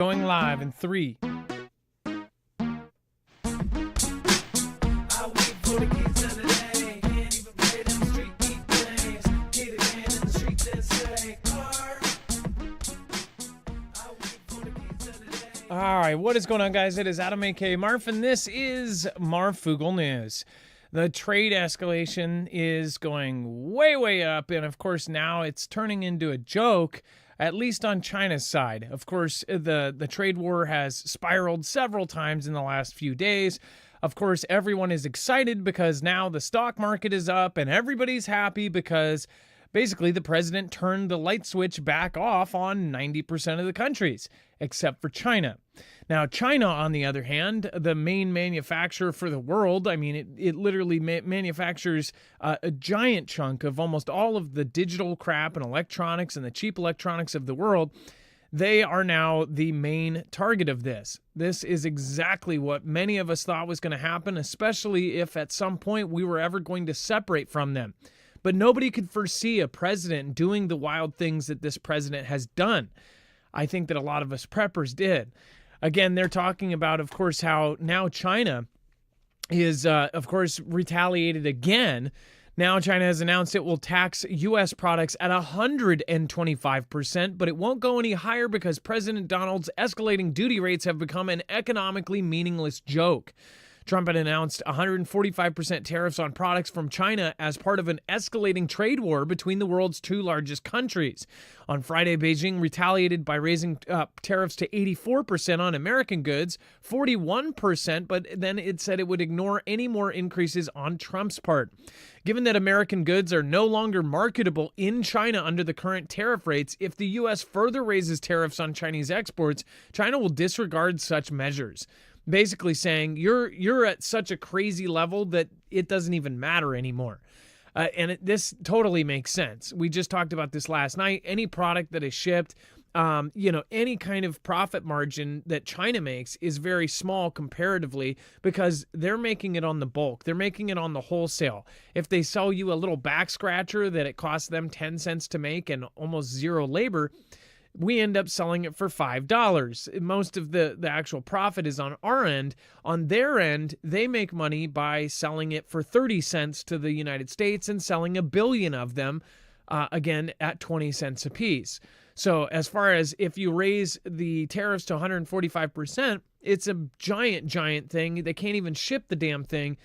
Going live in 3. All right, what is going on, guys? It is Adam, aka Marf, and this is Marfoogle News. The trade escalation is going way, way up, and of course now it's turning into a joke, at least on China's side. Of course, the trade war has spiraled several times in the last few days. Of course, everyone is excited because now the stock market is up, and everybody's happy because basically the president turned the light switch back off on 90% of the countries, except for China. Now, China, on the other hand, the main manufacturer for the world, I mean, it literally manufactures a giant chunk of almost all of the digital crap and electronics and the cheap electronics of the world. They are now the main target of this. This is exactly what many of us thought was going to happen, especially if at some point we were ever going to separate from them. But nobody could foresee a president doing the wild things that this president has done. I think that a lot of us preppers did. Again, they're talking about, of course, how now China is, of course, retaliated again. Now China has announced it will tax U.S. products at 125%, but it won't go any higher because President Donald's escalating duty rates have become an economically meaningless joke. Trump had announced 145% tariffs on products from China as part of an escalating trade war between the world's two largest countries. On Friday, Beijing retaliated by raising tariffs to 84% on American goods, 41%, but then it said it would ignore any more increases on Trump's part. Given that American goods are no longer marketable in China under the current tariff rates, if the U.S. further raises tariffs on Chinese exports, China will disregard such measures. Basically saying you're at such a crazy level that it doesn't even matter anymore. This totally makes sense. We just talked about this last night. Any product that is shipped, any kind of profit margin that China makes is very small comparatively because they're making it on the bulk. They're making it on the wholesale. If they sell you a little back scratcher that it costs them 10 cents to make and almost zero labor, we end up selling it for $5. Most of the actual profit is on our end. On their end, they make money by selling it for 30 cents to the United States and selling a billion of them, again, at 20 cents a piece. So as far as if you raise the tariffs to 145%, it's a giant, giant thing. They can't even ship the damn thing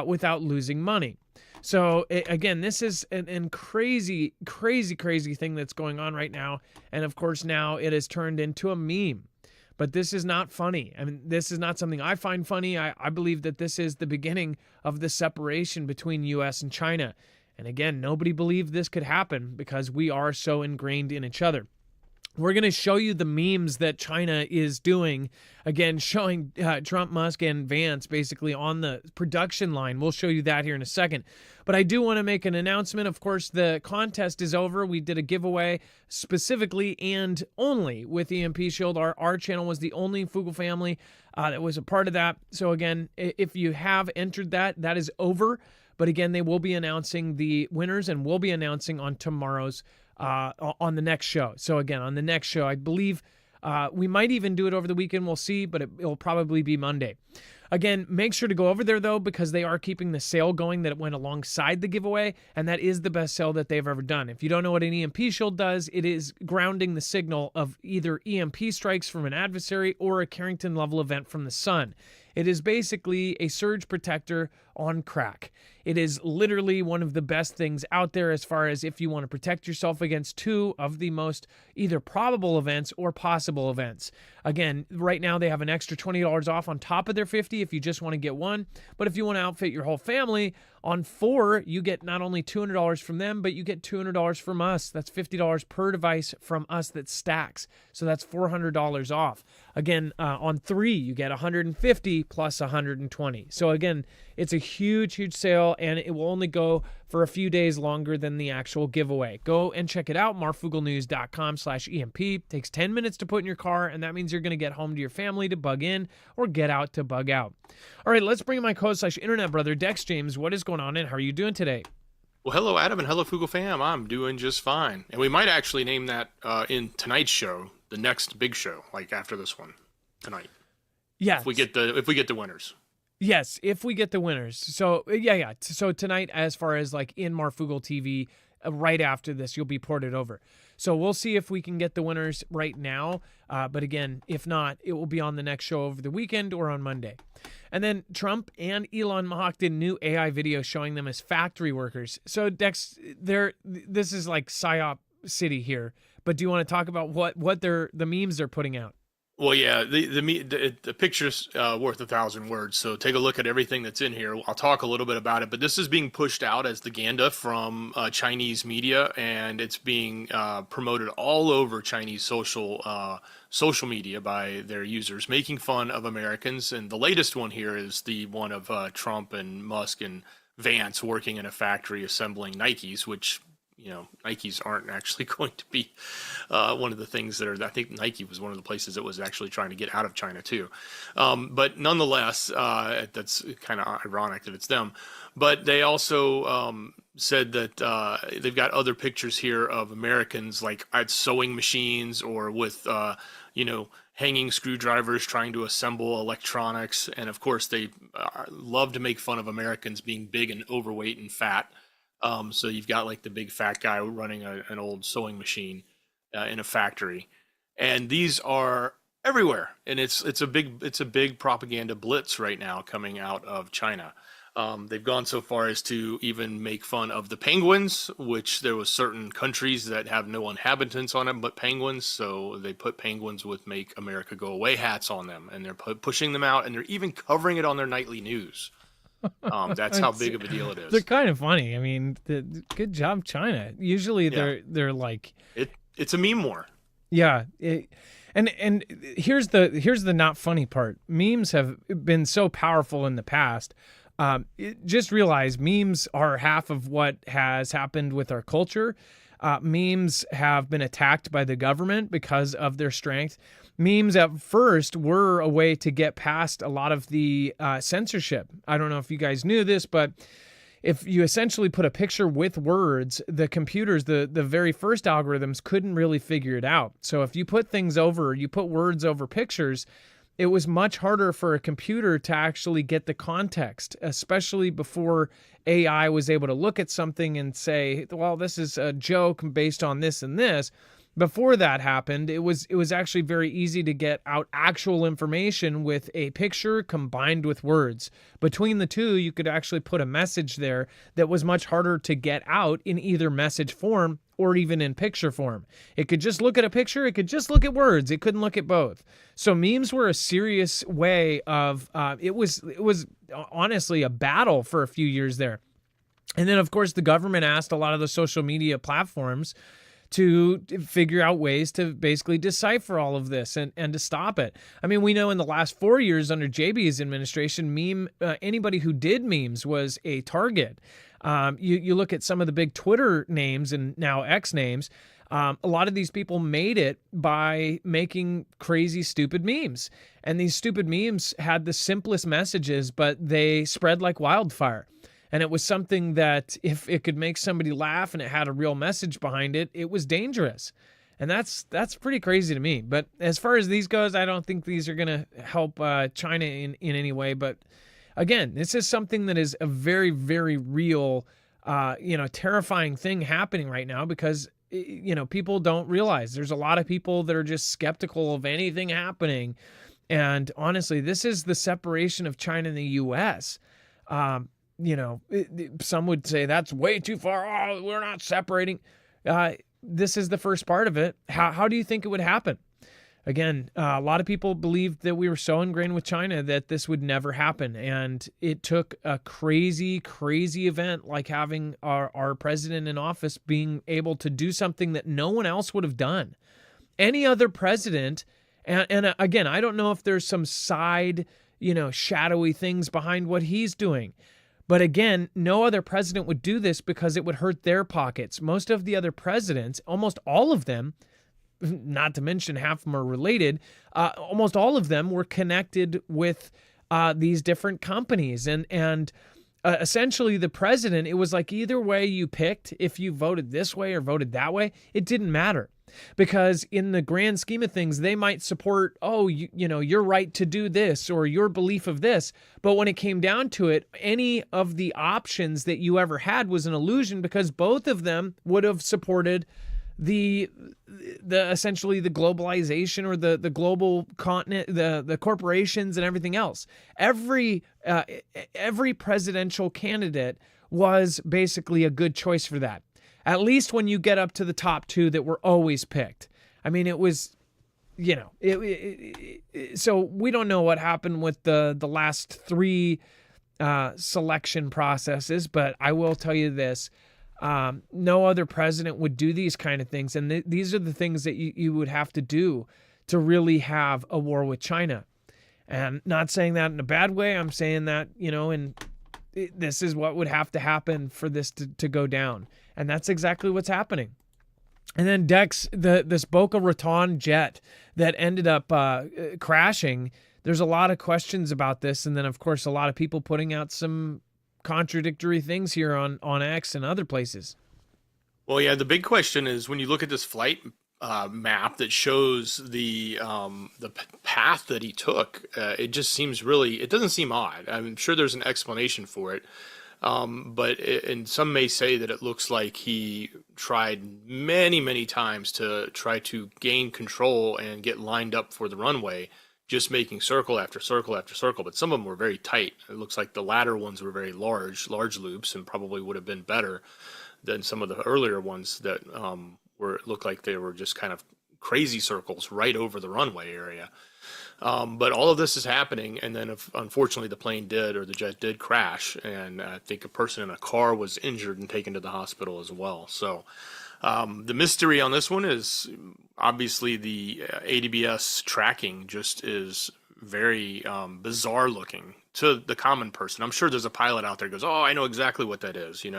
without losing money. So again, this is an crazy, crazy, crazy thing that's going on right now. And of course, now it has turned into a meme. But this is not funny. I mean, this is not something I find funny. I believe that this is the beginning of the separation between U.S. and China. And again, nobody believed this could happen because we are so ingrained in each other. We're going to show you the memes that China is doing, again, showing Trump, Musk, and Vance basically on the production line. We'll show you that here in a second. But I do want to make an announcement. Of course, the contest is over. We did a giveaway specifically and only with EMP Shield. Our channel was the only Foogle family that was a part of that. So again, if you have entered that, that is over. But again, they will be announcing the winners and we'll be announcing on tomorrow's on the next show. So again, on the next show, I believe we might even do it over the weekend. We'll see, but it'll probably be Monday. Again, make sure to go over there, though, because they are keeping the sale going that went alongside the giveaway, and that is the best sale that they've ever done. If you don't know what an EMP shield does, it is grounding the signal of either EMP strikes from an adversary or a Carrington-level event from the sun. It is basically a surge protector on crack. It is literally one of the best things out there as far as if you want to protect yourself against two of the most either probable events or possible events. Again, right now they have an extra $20 off on top of their $50 if you just want to get one. But if you want to outfit your whole family, on 4, you get not only $200 from them, but you get $200 from us. That's $50 per device from us that stacks. So that's $400 off. Again, on 3, you get $150 plus $120. So again, it's a huge, huge sale, and it will only go for a few days longer than the actual giveaway. Go and check it out, marfooglenews.com/EMP. Takes 10 minutes to put in your car, and that means you're going to get home to your family to bug in or get out to bug out. All right, let's bring in my co-host/internet brother, Dex James. What is going on, and how are you doing today? Well, hello, Adam, and hello, Foogle fam. I'm doing just fine. And we might actually name that in tonight's show, the next big show, like after this one tonight. Yeah. If we get the winners. Yes, if we get the winners. So yeah. So tonight, as far as like in Marfoogle TV, right after this, you'll be ported over. So we'll see if we can get the winners right now. But again, if not, it will be on the next show over the weekend or on Monday. And then Trump and Elon Musk did new AI video showing them as factory workers. So Dex, this is like PSYOP city here. But do you want to talk about what the memes they're putting out? Well, yeah, the picture's worth 1,000 words. So take a look at everything that's in here. I'll talk a little bit about it, but this is being pushed out as the Ganda from Chinese media, and it's being promoted all over Chinese social media by their users, making fun of Americans. And the latest one here is the one of Trump and Musk and Vance working in a factory assembling Nikes, which, Nikes aren't actually going to be one of the things that I think Nike was one of the places that was actually trying to get out of China too. But nonetheless, that's kind of ironic that it's them. But they also said that they've got other pictures here of Americans like at sewing machines or with, hanging screwdrivers trying to assemble electronics. And of course, they love to make fun of Americans being big and overweight and fat. So you've got like the big fat guy running an old sewing machine in a factory, and these are everywhere. And it's a big propaganda blitz right now coming out of China. They've gone so far as to even make fun of the penguins, which there was certain countries that have no inhabitants on them but penguins. So they put penguins with "Make America Go Away" hats on them, and they're pushing them out, and they're even covering it on their nightly news. That's how big of a deal it is. They're kind of funny. I mean, good job, China. Usually they're like it's a meme war. Yeah, and here's the not funny part. Memes have been so powerful in the past. Just realize memes are half of what has happened with our culture. Memes have been attacked by the government because of their strength. Memes at first were a way to get past a lot of the censorship. I don't know if you guys knew this, but if you essentially put a picture with words, the computers, the very first algorithms couldn't really figure it out. So if you put you put words over pictures, it was much harder for a computer to actually get the context, especially before AI was able to look at something and say, well, this is a joke based on this and this. Before that happened, it was actually very easy to get out actual information with a picture combined with words. Between the two, you could actually put a message there that was much harder to get out in either message form or even in picture form. It could just look at a picture, it could just look at words, it couldn't look at both. So memes were a serious way of, it was honestly a battle for a few years there. And then, of course, the government asked a lot of the social media platforms to figure out ways to basically decipher all of this and to stop it. I mean, we know in the last 4 years under JB's administration, anybody who did memes was a target. You look at some of the big Twitter names and now X names, a lot of these people made it by making crazy, stupid memes. And these stupid memes had the simplest messages, but they spread like wildfire. And it was something that if it could make somebody laugh and it had a real message behind it, it was dangerous. And that's pretty crazy to me. But as far as these goes, I don't think these are going to help China in any way. But again, this is something that is a very, very real, terrifying thing happening right now because, people don't realize there's a lot of people that are just skeptical of anything happening. And honestly, this is the separation of China and the U.S. Some would say that's way too far. Oh, we're not separating. This is the first part of it. How do you think it would happen? Again, a lot of people believed that we were so ingrained with China that this would never happen. And it took a crazy, crazy event like having our president in office being able to do something that no one else would have done. Any other president, and again, I don't know if there's some side, shadowy things behind what he's doing. But again, no other president would do this because it would hurt their pockets. Most of the other presidents, almost all of them, not to mention half of them are related, almost all of them were connected with these different companies. And essentially the president, it was like either way you picked, if you voted this way or voted that way, it didn't matter. because in the grand scheme of things, they might support, oh, your right to do this or your belief of this. But when it came down to it, any of the options that you ever had was an illusion, because both of them would have supported the essentially the globalization or the global continent, the corporations and everything else. Every presidential candidate was basically a good choice for that. At least when you get up to the top two that were always picked. I mean, it was, so we don't know what happened with the last three selection processes, but I will tell you this. No other president would do these kind of things. And these are the things that you would have to do to really have a war with China. And not saying that in a bad way. I'm saying that, this is what would have to happen for this to go down. And that's exactly what's happening. And then Dex, this Boca Raton jet that ended up crashing, there's a lot of questions about this. And then, of course, a lot of people putting out some contradictory things here on X and other places. Well, yeah, the big question is when you look at this flight map that shows the path that he took, it just seems it doesn't seem odd. I'm sure there's an explanation for it. And some may say that it looks like he tried many, many times to try to gain control and get lined up for the runway, just making circle after circle after circle. But some of them were very tight. It looks like the latter ones were very large loops, and probably would have been better than some of the earlier ones that looked like they were just kind of crazy circles right over the runway area. But all of this is happening, and then unfortunately the jet did crash, and I think a person in a car was injured and taken to the hospital as well. So the mystery on this one is obviously the ADBS tracking just is very bizarre looking to the common person. I'm sure there's a pilot out there who goes, oh, I know exactly what that is. He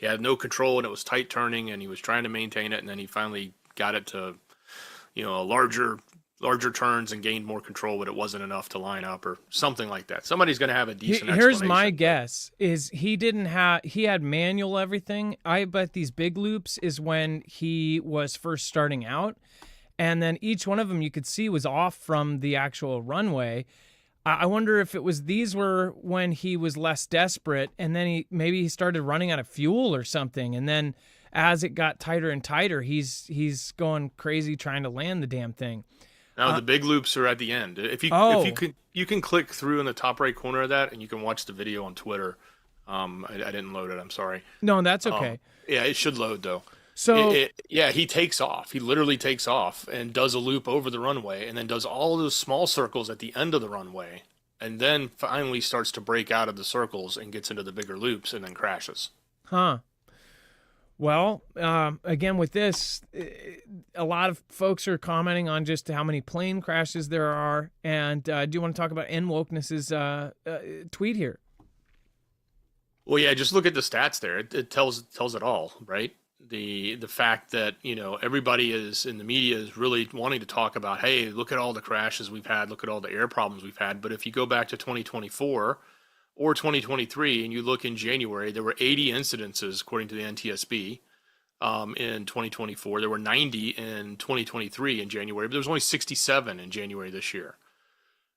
had no control and it was tight turning and he was trying to maintain it, and then he finally got it to, larger turns and gained more control, but it wasn't enough to line up or something like that. Somebody's going to have a decent Here's my guess is he had manual everything. I bet these big loops is when he was first starting out. And then each one of them you could see was off from the actual runway. I wonder if these were when he was less desperate, and then maybe he started running out of fuel or something. And then as it got tighter and tighter, he's going crazy trying to land the damn thing. No, the big loops are at the end. If you can click through in the top right corner of that, and you can watch the video on Twitter. I didn't load it. I'm sorry. No, that's okay. Yeah, it should load though. So he takes off. He literally takes off and does a loop over the runway, and then does all those small circles at the end of the runway, and then finally starts to break out of the circles and gets into the bigger loops, and then crashes. Huh. Well, again, with this, a lot of folks are commenting on just how many plane crashes there are. And do you want to talk about N-Wokeness's tweet here? Well, yeah, just look at the stats there. It tells it all, right? The fact that, everybody is in the media is really wanting to talk about, hey, look at all the crashes we've had, look at all the air problems we've had. But if you go back to 2024 or 2023 and you look in January, there were 80 incidences according to the NTSB in 2024. There were 90 in 2023 in January, but there was only 67 in January this year.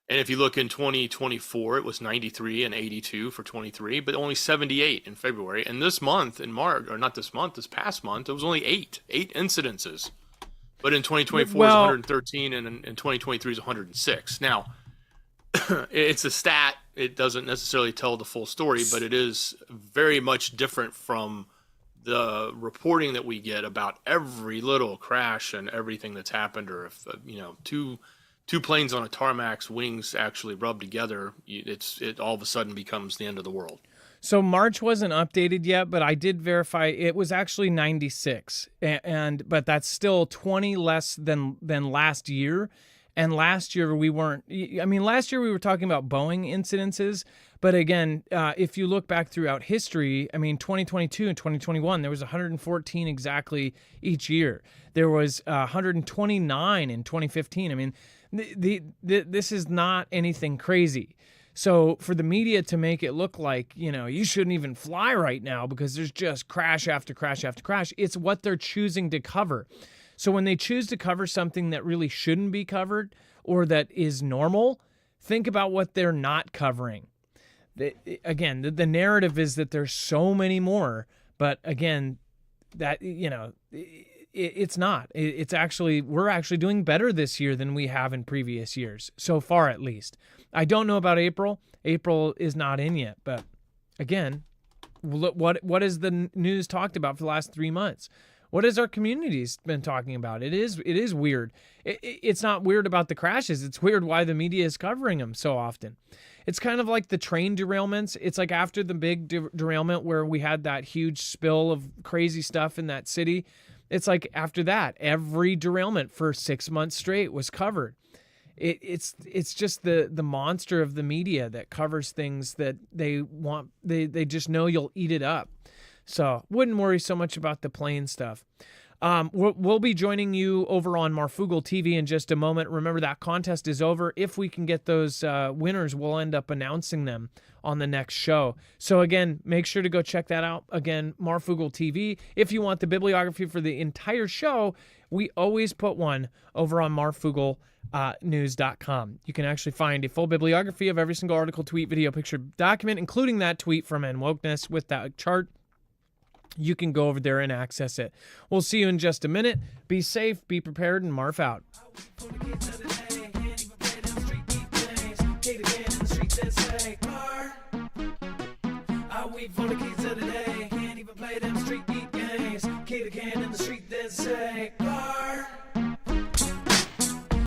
And if you look in 2024, it was 93 and 82 for 23, but only 78 in February. And this month in March, or not this month, this past month, it was only eight incidences. But in 2024 it was 113, and in 2023 is 106. Now, it's a stat. It doesn't necessarily tell the full story, but it is very much different from the reporting that we get about every little crash and everything that's happened, or if two planes on a tarmac's wings actually rub together, it all of a sudden becomes the end of the world. So March wasn't updated yet, but I did verify it was actually 96, but that's still 20 less than last year. And last year we weren't. I mean, last year we were talking about Boeing incidences, but again, if you look back throughout history, I mean, 2022 and 2021, there was 114 exactly each year. There was 129 in 2015. I mean, this is not anything crazy. So for the media to make it look like, you shouldn't even fly right now because there's just crash after crash after crash, it's what they're choosing to cover. So when they choose to cover something that really shouldn't be covered or that is normal, think about what they're not covering. Again, the narrative is that there's so many more, but again, that, it's not. It's actually, we're actually doing better this year than we have in previous years, so far at least. I don't know about April. April is not in yet, but again, what has the news talked about for the last 3 months? What has our communities been talking about? It is weird. It's not weird about the crashes. It's weird why the media is covering them so often. It's kind of like the train derailments. It's like after the big derailment where we had that huge spill of crazy stuff in that city. It's like after that, every derailment for 6 months straight was covered. It's just the monster of the media that covers things that they want. They just know you'll eat it up. So wouldn't worry so much about the plane stuff. We'll be joining you over on Marfoogle TV in just a moment. Remember, that contest is over. If we can get those winners, we'll end up announcing them on the next show. So again, make sure to go check that out. Again, Marfoogle TV. If you want the bibliography for the entire show, we always put one over on marfoogle.news.com. You can actually find a full bibliography of every single article, tweet, video, picture, document, including that tweet from Wokeness with that chart. You can go over there and access it. We'll see you in just a minute. Be safe, be prepared, and Marf out. Are we